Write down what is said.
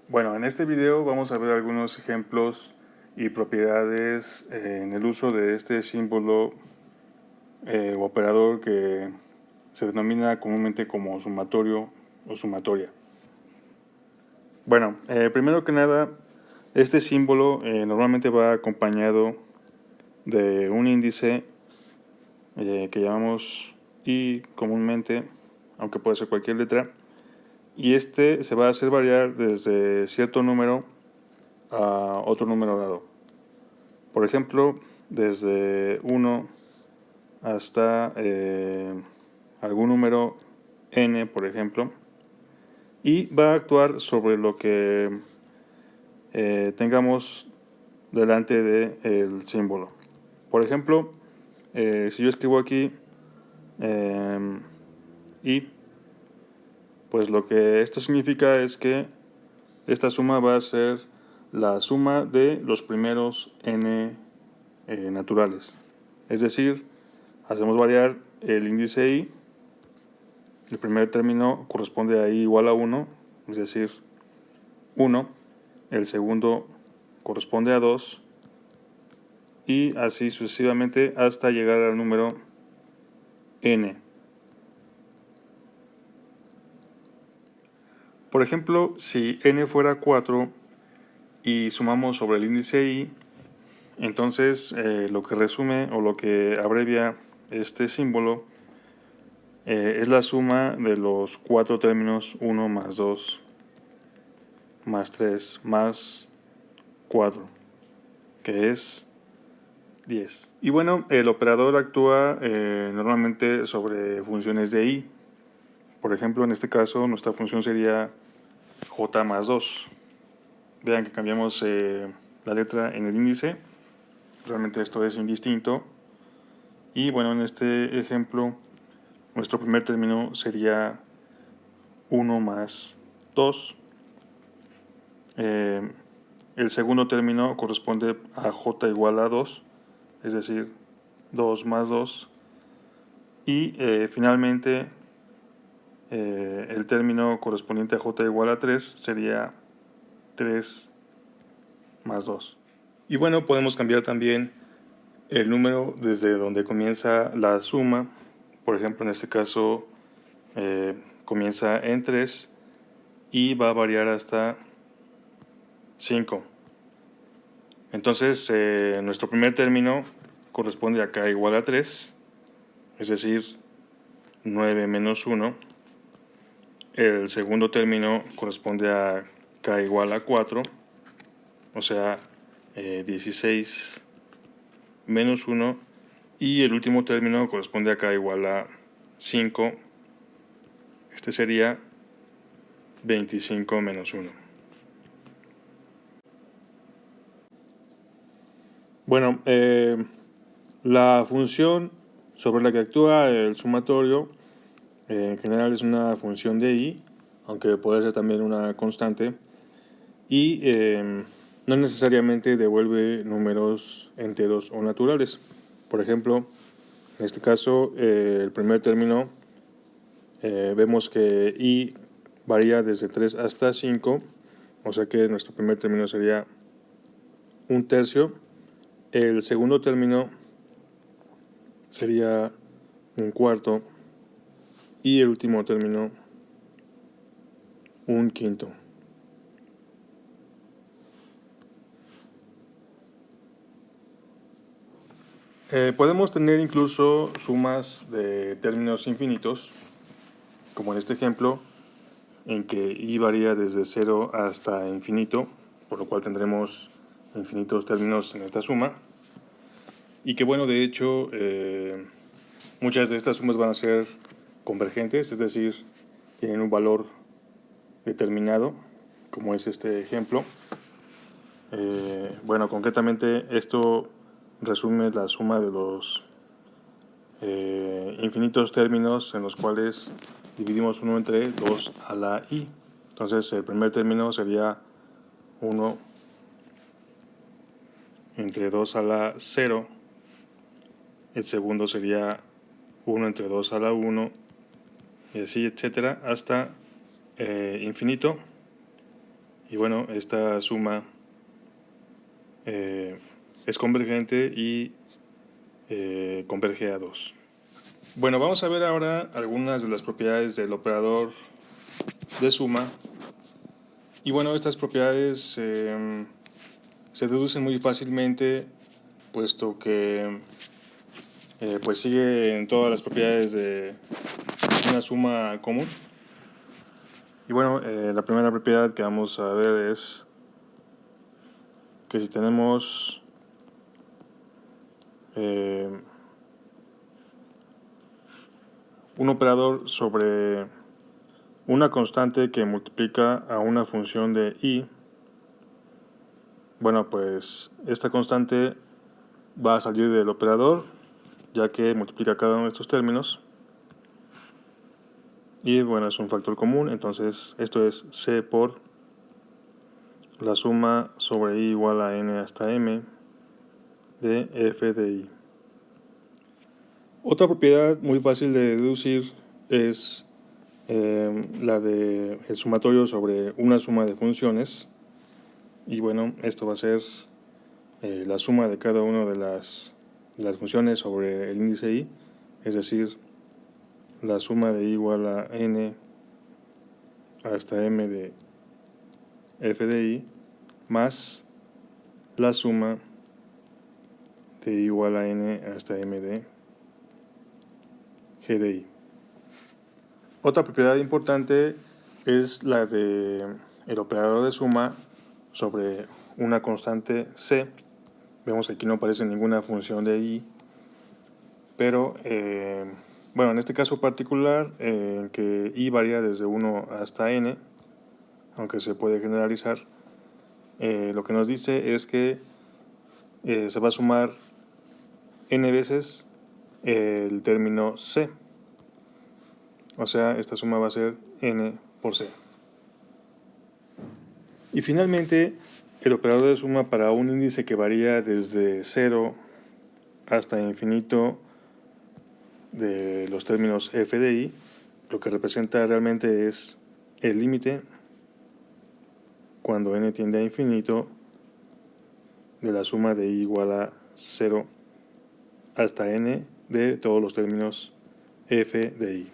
Bueno, en este video vamos a ver algunos ejemplos y propiedades en el uso de este símbolo o operador que se denomina comúnmente como sumatorio o sumatoria. Bueno, primero que nada, este símbolo normalmente va acompañado de un índice que llamamos I comúnmente, aunque puede ser cualquier letra, y este se va a hacer variar desde cierto número a otro número dado. Por ejemplo, desde 1 hasta algún número n, por ejemplo, y va a actuar sobre lo que tengamos delante del símbolo. Por ejemplo, si yo escribo aquí y, pues lo que esto significa es que esta suma va a ser la suma de los primeros n naturales. Es decir, hacemos variar el índice i, el primer término corresponde a i igual a 1, es decir, 1, el segundo corresponde a 2, y así sucesivamente hasta llegar al número n. Por ejemplo, si n fuera 4 y sumamos sobre el índice i, entonces lo que resume o lo que abrevia este símbolo es la suma de los 4 términos 1 más 2 más 3 más 4, que es 10. Y bueno, el operador actúa normalmente sobre funciones de i. Por ejemplo, en este caso nuestra función sería j más 2. Vean que cambiamos la letra en el índice. Realmente esto es indistinto. Y bueno, en este ejemplo, nuestro primer término sería 1 más 2. El segundo término corresponde a j igual a 2, es decir, 2 más 2. Y finalmente, el término correspondiente a j igual a 3 sería 3 más 2. Y bueno, podemos cambiar también el número desde donde comienza la suma. Por ejemplo, en este caso comienza en 3 y va a variar hasta 5. Entonces, nuestro primer término corresponde a k igual a 3, es decir, 9 menos 1. El segundo término corresponde a k igual a 4, o sea, 16 menos 1. Y el último término corresponde a k igual a 5. Este sería 25 menos 1. Bueno, la función sobre la que actúa el sumatorio en general es una función de i, aunque puede ser también una constante, y no necesariamente devuelve números enteros o naturales. Por ejemplo, en este caso, el primer término, vemos que i varía desde 3 hasta 5, o sea que nuestro primer término sería 1/3. El segundo término sería 1/4 y el último término 1/5. Podemos tener incluso sumas de términos infinitos, como en este ejemplo, en que i varía desde 0 hasta infinito, por lo cual tendremos infinitos términos en esta suma. Y que bueno, de hecho, muchas de estas sumas van a ser convergentes, es decir, tienen un valor determinado, como es este ejemplo. Bueno, concretamente esto resume la suma de los infinitos términos en los cuales dividimos 1 entre 2 a la i. Entonces el primer término sería 1 entre 2 a la 0. El segundo sería 1 entre 2 a la 1. Y así, etcétera, hasta infinito. Y bueno, esta suma es convergente y converge a 2. Bueno, vamos a ver ahora algunas de las propiedades del operador de suma. Y bueno, estas propiedades se deducen muy fácilmente, puesto que pues siguen todas las propiedades de una suma común. Y bueno, la primera propiedad que vamos a ver es que si tenemos un operador sobre una constante que multiplica a una función de y, bueno, pues esta constante va a salir del operador, ya que multiplica cada uno de estos términos. Y bueno, es un factor común, entonces esto es c por la suma sobre i igual a n hasta m de f de i. Otra propiedad muy fácil de deducir es la de el sumatorio sobre una suma de funciones. Y bueno, esto va a ser la suma de cada una de las funciones sobre el índice i, es decir, la suma de i igual a n hasta m de f de i más la suma de i igual a n hasta m de g de i. Otra propiedad importante es la de el operador de suma sobre una constante c. Vemos que aquí no aparece ninguna función de i, pero bueno, en este caso particular, en que i varía desde 1 hasta n, aunque se puede generalizar, lo que nos dice es que se va a sumar n veces el término c. O sea, esta suma va a ser n por c. Y finalmente, el operador de suma para un índice que varía desde 0 hasta infinito de los términos f de i, lo que representa realmente es el límite cuando n tiende a infinito de la suma de i igual a 0 hasta n de todos los términos f de i.